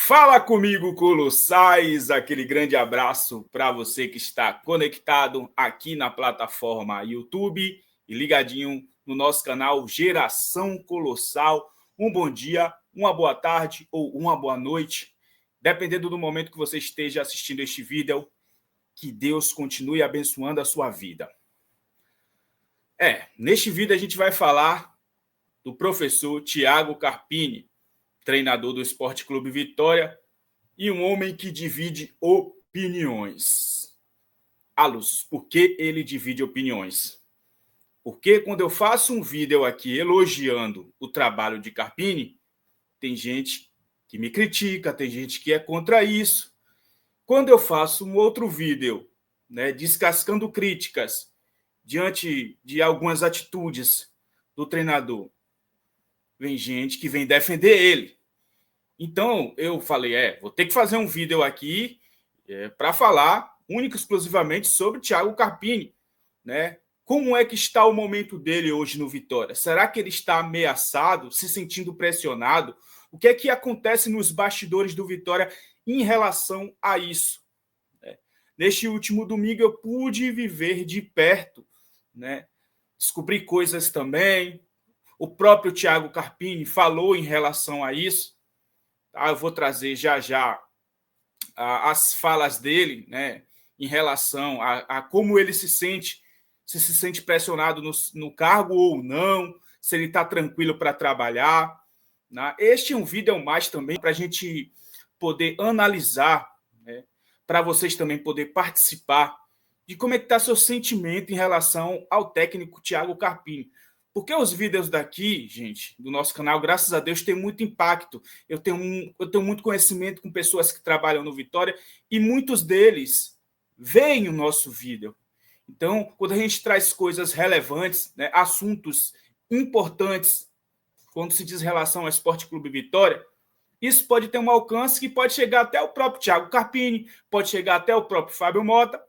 Fala comigo, Colossais! Aquele grande abraço para você que está conectado aqui na plataforma YouTube e ligadinho no nosso canal Geração Colossal. Um bom dia, uma boa tarde ou uma boa noite, dependendo do momento que você esteja assistindo este vídeo. Que Deus continue abençoando a sua vida. Neste vídeo a gente vai falar do professor Thiago Carpini, treinador do Esporte Clube Vitória e um homem que divide opiniões. Lúcio, por que ele divide opiniões? Porque quando eu faço um vídeo aqui elogiando o trabalho de Carpini, tem gente que me critica, tem gente que é contra isso. Quando eu faço um outro vídeo, descascando críticas diante de algumas atitudes do treinador, vem gente que vem defender ele. Então, eu falei, vou ter que fazer um vídeo aqui para falar única e exclusivamente sobre Thiago Carpini, né? Como é que está o momento dele hoje no Vitória? Será que ele está ameaçado, se sentindo pressionado? O que é que acontece nos bastidores do Vitória em relação a isso? Neste último domingo eu pude viver de perto, descobri coisas também. O próprio Thiago Carpini falou em relação a isso. Eu vou trazer já as falas dele, em relação a como ele se sente pressionado no cargo ou não, se ele está tranquilo para trabalhar. Este é um vídeo mais também para a gente poder analisar, para vocês também poder participar de como é que está seu sentimento em relação ao técnico Thiago Carpini. Porque os vídeos daqui, gente, do nosso canal, graças a Deus, tem muito impacto. Eu tenho muito conhecimento com pessoas que trabalham no Vitória e muitos deles veem o nosso vídeo. Então, quando a gente traz coisas relevantes, assuntos importantes, quando se diz relação ao Esporte Clube Vitória, isso pode ter um alcance que pode chegar até o próprio Thiago Carpini, pode chegar até o próprio Fábio Mota,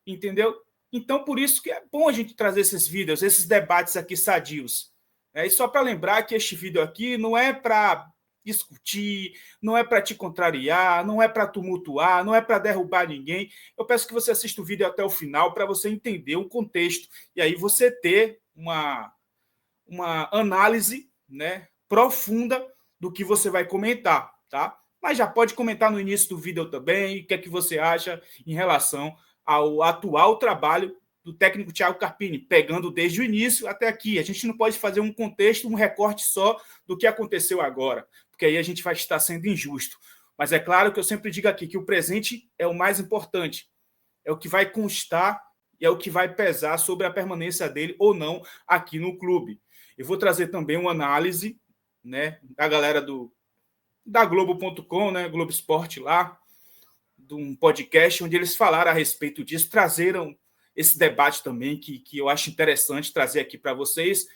entendeu? Então, por isso que é bom a gente trazer esses vídeos, esses debates aqui sadios. E só para lembrar que este vídeo aqui não é para discutir, não é para te contrariar, não é para tumultuar, não é para derrubar ninguém. Eu peço que você assista o vídeo até o final para você entender um contexto e aí você ter uma análise, profunda do que você vai comentar, tá? Mas já pode comentar no início do vídeo também o que é que você acha em relação ao atual trabalho do técnico Thiago Carpini, pegando desde o início até aqui. A gente não pode fazer um contexto, um recorte só do que aconteceu agora, porque aí a gente vai estar sendo injusto. Mas é claro que eu sempre digo aqui que o presente é o mais importante, é o que vai constar e é o que vai pesar sobre a permanência dele ou não aqui no clube. Eu vou trazer também uma análise, da galera da Globo.com, Globo Esporte lá, de um podcast onde eles falaram a respeito disso, trazeram esse debate também que eu acho interessante trazer aqui para vocês,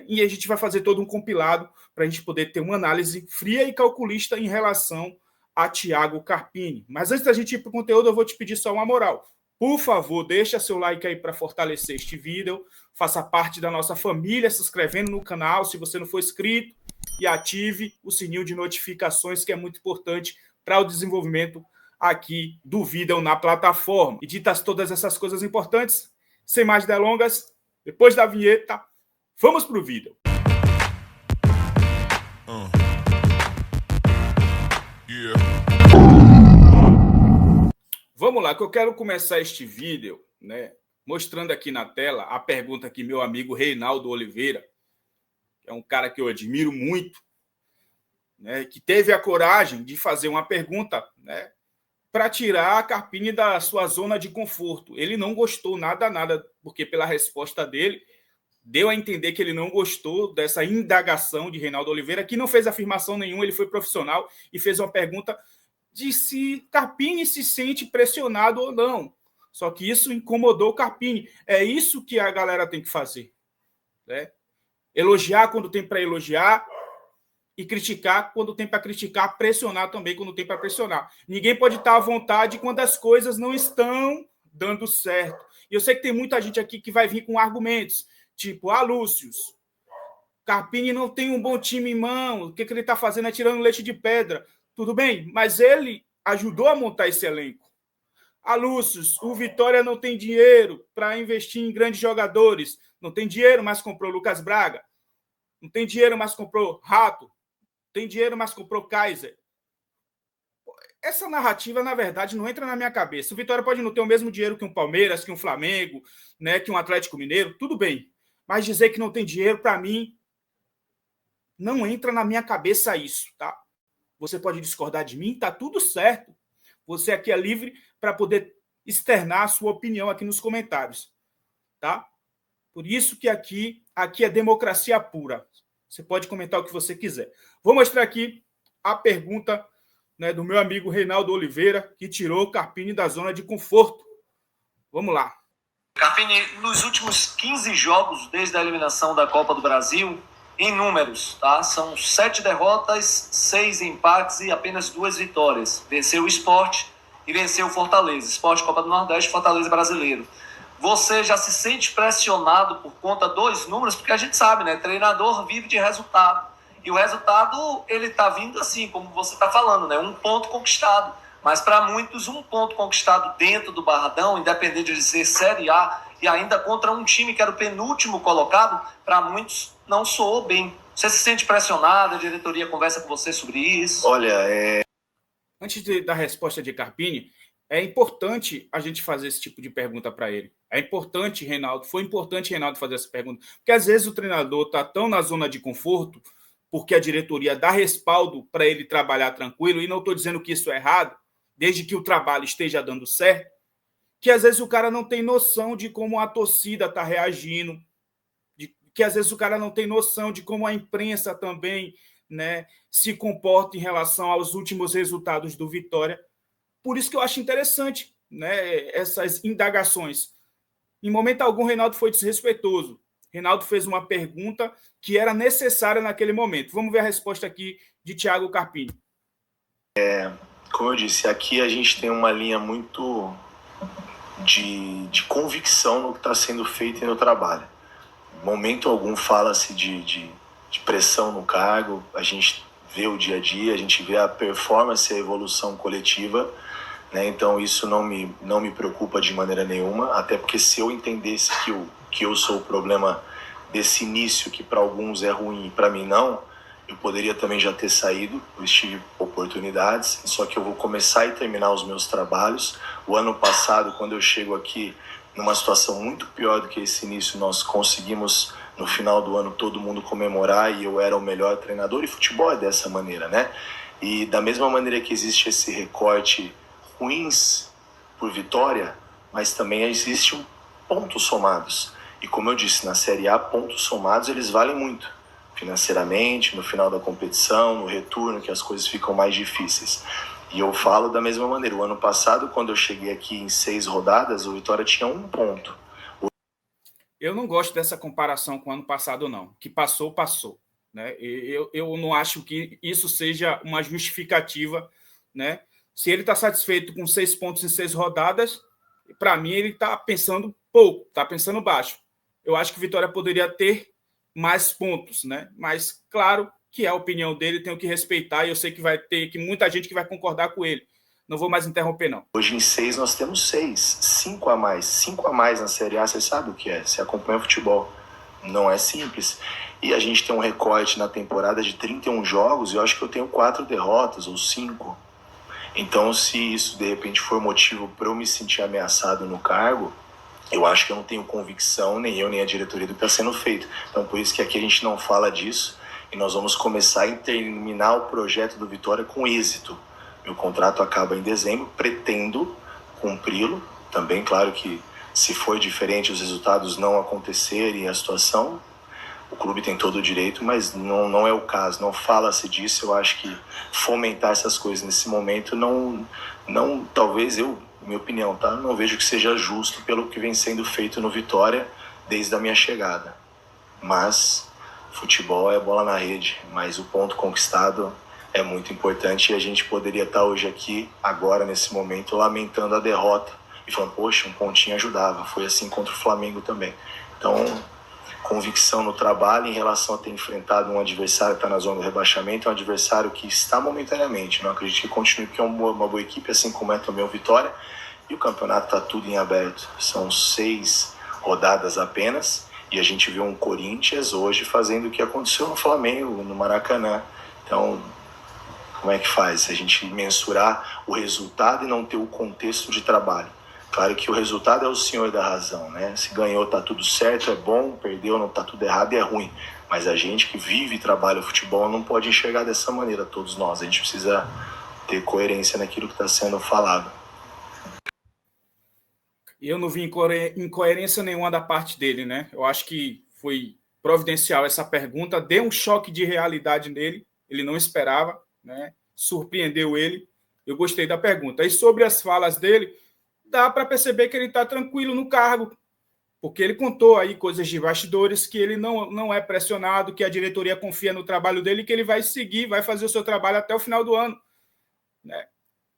e a gente vai fazer todo um compilado para a gente poder ter uma análise fria e calculista em relação a Thiago Carpini. Mas antes da gente ir para o conteúdo, eu vou te pedir só uma moral. Por favor, deixa seu like aí para fortalecer este vídeo, faça parte da nossa família, se inscrevendo no canal, se você não for inscrito, e ative o sininho de notificações, que é muito importante para o desenvolvimento aqui do vídeo na plataforma. E ditas todas essas coisas importantes, sem mais delongas, depois da vinheta, vamos para o vídeo. Vamos lá, que eu quero começar este vídeo, mostrando aqui na tela a pergunta que meu amigo Reinaldo Oliveira, que é um cara que eu admiro muito, que teve a coragem de fazer uma pergunta, para tirar a Carpini da sua zona de conforto. Ele não gostou nada, porque pela resposta dele, deu a entender que ele não gostou dessa indagação de Reinaldo Oliveira, que não fez afirmação nenhuma, ele foi profissional e fez uma pergunta de se Carpini se sente pressionado ou não. Só que isso incomodou o Carpini. É isso que a galera tem que fazer. Elogiar quando tem para elogiar, e criticar quando tem para criticar, pressionar também quando tem para pressionar. Ninguém pode estar à vontade quando as coisas não estão dando certo. E eu sei que tem muita gente aqui que vai vir com argumentos, tipo, Lúcio, Carpini não tem um bom time em mão, o que ele está fazendo é tirando leite de pedra. Tudo bem, mas ele ajudou a montar esse elenco. A Lúcio, o Vitória não tem dinheiro para investir em grandes jogadores. Não tem dinheiro, mas comprou Lucas Braga. Não tem dinheiro, mas comprou Rato. Não tem dinheiro, mas comprou Kaiser. Essa narrativa, na verdade, não entra na minha cabeça. O Vitória pode não ter o mesmo dinheiro que um Palmeiras, que um Flamengo, né, que um Atlético Mineiro, tudo bem. Mas dizer que não tem dinheiro, para mim, não entra na minha cabeça isso, tá? Você pode discordar de mim, tá tudo certo. Você aqui é livre para poder externar a sua opinião aqui nos comentários, tá? Por isso que aqui é democracia pura. Você pode comentar o que você quiser. Vou mostrar aqui a pergunta, né, do meu amigo Reinaldo Oliveira, que tirou o Carpini da zona de conforto. Vamos lá. Carpini, nos últimos 15 jogos, desde a eliminação da Copa do Brasil, em números, tá? São 7 derrotas, 6 empates e apenas 2 vitórias. Venceu o Sport e venceu o Fortaleza. Sport Copa do Nordeste, Fortaleza Brasileiro. Você já se sente pressionado por conta dos números? Porque a gente sabe, né? Treinador vive de resultado. E o resultado, ele tá vindo assim, como você tá falando, né? Um ponto conquistado. Mas para muitos, um ponto conquistado dentro do Barradão, independente de ser Série A, e ainda contra um time que era o penúltimo colocado, para muitos não soou bem. Você se sente pressionado? A diretoria conversa com você sobre isso? Olha, antes da resposta de Carpini, é importante a gente fazer esse tipo de pergunta para ele. É importante, Reinaldo, foi importante, Reinaldo, fazer essa pergunta. Porque às vezes o treinador está tão na zona de conforto, porque a diretoria dá respaldo para ele trabalhar tranquilo, e não estou dizendo que isso é errado, desde que o trabalho esteja dando certo, que às vezes o cara não tem noção de como a torcida está reagindo, que às vezes o cara não tem noção de como a imprensa também, né, se comporta em relação aos últimos resultados do Vitória. Por isso que eu acho interessante, né, essas indagações. Em momento algum, Reinaldo foi desrespeitoso. Reinaldo fez uma pergunta que era necessária naquele momento. Vamos ver a resposta aqui de Thiago Carpini. Como eu disse, aqui a gente tem uma linha muito de convicção no que está sendo feito e no trabalho. Em momento algum fala-se de pressão no cargo, a gente vê o dia a dia, a gente vê a performance e a evolução coletiva, né? Então isso não me preocupa de maneira nenhuma, até porque se eu entendesse que eu sou o problema desse início, que para alguns é ruim e para mim não, eu poderia também já ter saído, eu tive oportunidades, só que eu vou começar e terminar os meus trabalhos. O ano passado, quando eu chego aqui numa situação muito pior do que esse início, nós conseguimos, no final do ano, todo mundo comemorar e eu era o melhor treinador, e futebol é dessa maneira, né? E da mesma maneira que existe esse recorte ruins por vitória, mas também existe pontos somados. E como eu disse, na Série A, pontos somados, eles valem muito. Financeiramente, no final da competição, no retorno, que as coisas ficam mais difíceis. E eu falo da mesma maneira. O ano passado, quando eu cheguei aqui em 6 rodadas, o Vitória tinha 1 ponto. Eu não gosto dessa comparação com o ano passado, não. Que passou, passou. Né? Eu não acho que isso seja uma justificativa. Né? Se ele está satisfeito com 6 pontos em 6 rodadas, para mim ele está pensando pouco, está pensando baixo. Eu acho que o Vitória poderia ter mais pontos, né? Mas, claro, que é a opinião dele, tenho que respeitar, e eu sei que vai ter muita gente que vai concordar com ele. Não vou mais interromper, não. Hoje em 6 nós temos 6, 5 a mais. 5 a mais na Série A, você sabe o que é? Você acompanha o futebol. Não é simples. E a gente tem um recorte na temporada de 31 jogos, e eu acho que eu tenho 4 derrotas, ou 5. Então, se isso, de repente, for motivo para eu me sentir ameaçado no cargo, eu acho que eu não tenho convicção, nem eu, nem a diretoria, do que está sendo feito. Então, por isso que aqui a gente não fala disso, e nós vamos começar a terminar o projeto do Vitória com êxito. Meu contrato acaba em dezembro, pretendo cumpri-lo. Também, claro que se for diferente, os resultados não acontecerem, a situação, o clube tem todo o direito, mas não é o caso, não fala-se disso. Eu acho que fomentar essas coisas nesse momento não talvez minha opinião, tá? Não vejo que seja justo pelo que vem sendo feito no Vitória desde a minha chegada. Mas futebol é bola na rede, mas o ponto conquistado é muito importante, e a gente poderia estar hoje aqui, agora, nesse momento, lamentando a derrota e falando, poxa, um pontinho ajudava. Foi assim contra o Flamengo também. Então, convicção no trabalho em relação a ter enfrentado um adversário que está na zona do rebaixamento, um adversário que está momentaneamente. Não acredito que continue, porque é uma boa equipe, assim como é também o Vitória. E o campeonato está tudo em aberto. São 6 rodadas apenas. E a gente viu um Corinthians hoje fazendo o que aconteceu no Flamengo, no Maracanã. Então, como é que faz? A gente mensurar o resultado e não ter o contexto de trabalho. Claro que o resultado é o senhor da razão, né? Se ganhou, tá tudo certo, é bom, perdeu, não tá tudo errado, é ruim. Mas a gente que vive e trabalha o futebol não pode enxergar dessa maneira, todos nós. A gente precisa ter coerência naquilo que está sendo falado. Eu não vi incoerência nenhuma da parte dele, né? Eu acho que foi providencial essa pergunta, deu um choque de realidade nele, ele não esperava, né? Surpreendeu ele. Eu gostei da pergunta. E sobre as falas dele, dá para perceber que ele está tranquilo no cargo, porque ele contou aí coisas de bastidores, que ele não é pressionado, que a diretoria confia no trabalho dele, que ele vai seguir, vai fazer o seu trabalho até o final do ano, né?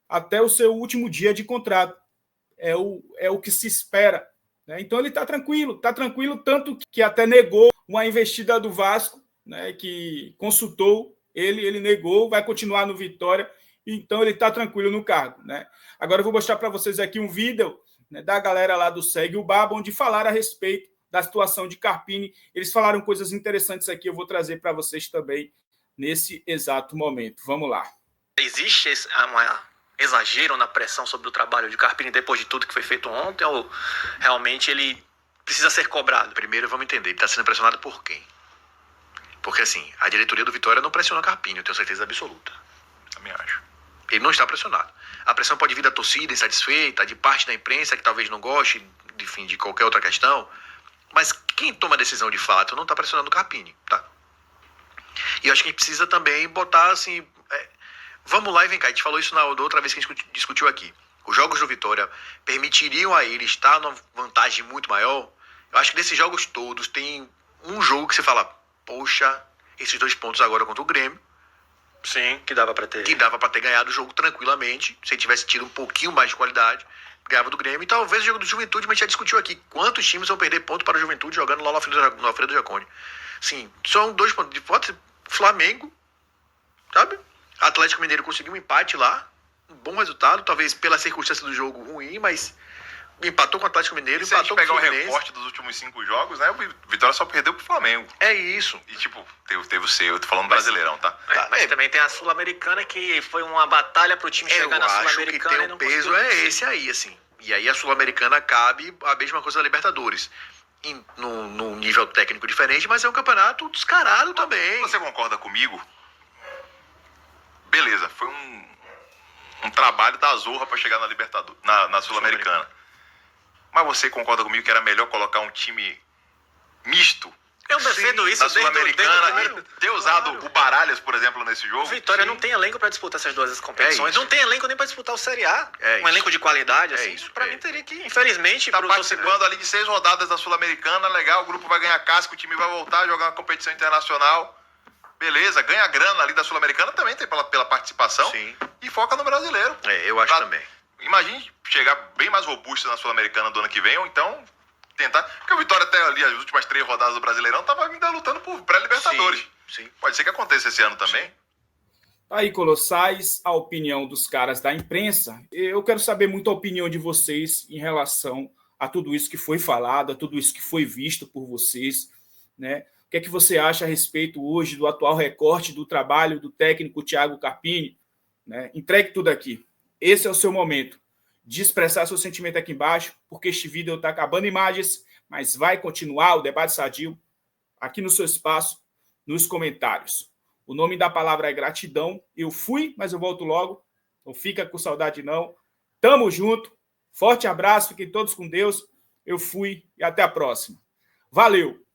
Até o seu último dia de contrato. É o que se espera, né? Então ele está tranquilo, tanto que até negou uma investida do Vasco, né, que consultou ele negou, vai continuar no Vitória, então ele está tranquilo no cargo, né? Agora eu vou mostrar para vocês aqui um vídeo, né, da galera lá do Segue o Baba, onde falaram a respeito da situação de Carpini. Eles falaram coisas interessantes aqui, eu vou trazer para vocês também nesse exato momento. Vamos lá. Existe exagero na pressão sobre o trabalho de Carpini depois de tudo que foi feito ontem, ou realmente ele precisa ser cobrado? Primeiro vamos entender, ele está sendo pressionado por quem? Porque assim, a diretoria do Vitória não pressiona Carpini, eu tenho certeza absoluta. Também acho. Ele não está pressionado. A pressão pode vir da torcida insatisfeita, de parte da imprensa que talvez não goste, enfim, de qualquer outra questão, mas quem toma a decisão de fato não está pressionando o Carpini, tá? E eu acho que a gente precisa também botar assim... Vamos lá e vem cá, a gente falou isso da outra vez que a gente discutiu aqui. Os jogos do Vitória permitiriam a ele estar numa vantagem muito maior. Eu acho que desses jogos todos tem um jogo que você fala, poxa, esses 2 pontos agora contra o Grêmio. Sim, que dava para ter. Que dava para ter ganhado o jogo tranquilamente, se ele tivesse tido um pouquinho mais de qualidade, ganhava do Grêmio. E talvez o jogo do Juventude, mas a gente já discutiu aqui, quantos times vão perder ponto para o Juventude jogando lá no Alfredo Jaconi. Sim, são 2 pontos. Pode ser Flamengo, sabe? Atlético Mineiro conseguiu um empate lá, um bom resultado, talvez pela circunstância do jogo ruim, mas empatou com o Atlético Mineiro, se empatou com o Fluminense. Se a gente Fluminense. pegar o recorte dos últimos 5 jogos, né, o Vitória só perdeu pro Flamengo. É isso. E tipo, teve o seu, eu tô falando Brasileirão, tá? Mas também tem a Sul-Americana, que foi uma batalha pro time chegar na Sul-Americana. Eu acho que tem um peso, é esse aí, assim. E aí a Sul-Americana cabe a mesma coisa da Libertadores. Num nível técnico diferente, mas é um campeonato descarado também. Você concorda comigo? Beleza, foi um trabalho da Zorra para chegar na Libertadores, na Sul-Americana. Mas você concorda comigo que era melhor colocar um time misto? Eu defendo isso na Sul-Americana, ter usado o Baralhas, por exemplo, nesse jogo. O Vitória não tem elenco para disputar essas 2 competições. Não tem elenco nem para disputar o Série A. Elenco de qualidade, assim. Para mim teria que, infelizmente... Tá participando ali de 6 rodadas da Sul-Americana, legal, o grupo vai ganhar casca, o time vai voltar a jogar uma competição internacional. Beleza, ganha grana ali da Sul-Americana também tem pela participação. Sim. E foca no brasileiro. Eu acho também. Imagine chegar bem mais robusto na Sul-Americana do ano que vem, ou então tentar... Porque o Vitória até ali, as últimas 3 rodadas do Brasileirão, tava ainda lutando por pré-Libertadores. Sim. Pode ser que aconteça esse ano também. Aí, Colossais, a opinião dos caras da imprensa. Eu quero saber muito a opinião de vocês em relação a tudo isso que foi falado, a tudo isso que foi visto por vocês, né? O que é que você acha a respeito hoje do atual recorte do trabalho do técnico Thiago Carpini, né? Entregue tudo aqui. Esse é o seu momento de expressar seu sentimento aqui embaixo, porque este vídeo está acabando imagens, mas vai continuar o debate sadio aqui no seu espaço, nos comentários. O nome da palavra é gratidão. Eu fui, mas eu volto logo. Não fica com saudade, não. Tamo junto. Forte abraço. Fiquem todos com Deus. Eu fui e até a próxima. Valeu!